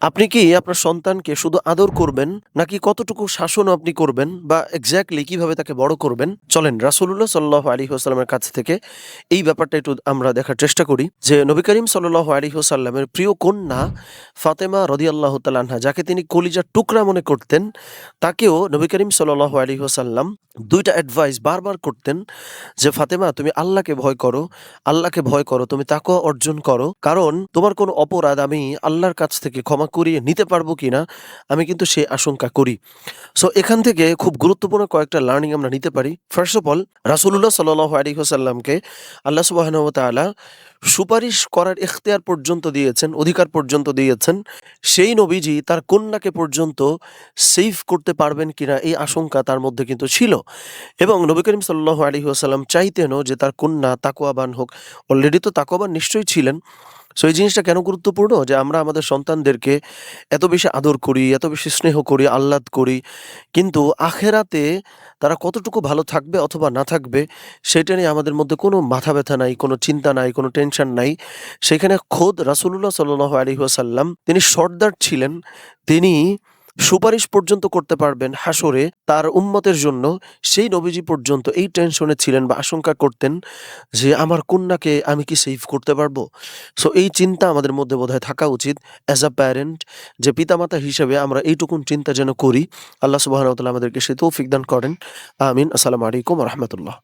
আপনি কি আপনার সন্তানকে শুধু আদর করবেন নাকি কতটুকু শাসনও আপনি করবেন বা এক্স্যাক্টলি কিভাবে তাকে বড় করবেন? চলেন রাসূলুল্লাহ সাল্লাল্লাহু আলাইহি ওয়াসাল্লামের কাছ থেকে এই ব্যাপারটা একটু আমরা দেখার চেষ্টা করি যে নবী করিম সাল্লাল্লাহু আলাইহি ওয়াসাল্লামের প্রিয় কন্যা ফাতেমা রাদিয়াল্লাহু তাআলা আনহা যাকে তিনি কলিজার টুকরা মনে করতেন, তাকেও নবী করিম সাল্লাল্লাহু আলাইহি ওয়াসাল্লাম ২ টা অ্যাডভাইস বারবার করতেন যে, "ফাতেমা তুমি আল্লাহকে ভয় করো, আল্লাহকে ভয় করো, তুমি তাকওয়া অর্জন করো। কারণ তোমার কোনো অপরাধ আমি আল্লাহর কাছ থেকে ক্ষমা করিয়ে নিতে পারবো কিনা আমি কিন্তু সে আশঙ্কা করি।" সো এখান থেকে খুব গুরুত্বপূর্ণ কয়েকটা লার্নিং আমরা নিতে পারি। ফার্স্ট অফ অল রাসূলুল্লাহ সাল্লাল্লাহু আলাইহি ওয়াসাল্লামকে আল্লাহ সুবহানাহু ওয়া তাআলা সুপারিশ করার ইখতিয়ার পর্যন্ত দিয়েছেন, অধিকার পর্যন্ত দিয়েছেন। সেই নবীজি তার কন্যাকে পর্যন্ত সেভ করতে পারবেন কিনা এই আশঙ্কা তার মধ্যে কিন্তু ছিল। এবং নবী করিম সাল্লাল্লাহু আলাইহি ওয়াসাল্লাম চাইতেনও যে তার কন্যা তাকওয়াবান হোক। অলরেডি তো তাকওয়াবান নিশ্চয়ই ছিলেন। সো এই জিনিসটা কেন গুরুত্বপূর্ণ যে আমরা আমাদের সন্তানদেরকে এত বেশি আদর করি, এত বেশি স্নেহ করি, আহ্লাদ করি। কিন্তু আখেরাতে তারা কতটুকু ভালো থাকবে অথবা না থাকবে সেটা নিয়ে আমাদের মধ্যে কোনো মাথা ব্যথা নাই, কোনো চিন্তা নাই, কোনো টেনশন নাই। সেখানে খোদ রাসূলুল্লাহ সাল্লাল্লাহু আলাইহি ওয়াসাল্লাম তিনি সর্দার ছিলেন। তিনি সুপারিশ পর্যন্ত করতে পারবেন হাসরে তার উম্মতের জন্য। সেই নবীজি পর্যন্ত এই টেনশনে ছিলেন বা আশঙ্কা করতেন যে আমার কন্যাকে আমি কি সেভ করতে পারবো? সো এই চিন্তা আমাদের মধ্যে বোধহয় থাকা উচিত অ্যাজ আ প্যারেন্ট, যে পিতামাতা হিসেবে আমরা এইটুকুন চিন্তা যেন করি। আল্লাহ সুবহানাহু ওয়া তাআলা আমাদেরকে সে তৌফিক দান করেন। আমিন। আসসালামু আলাইকুম ওয়া রাহমাতুল্লাহ।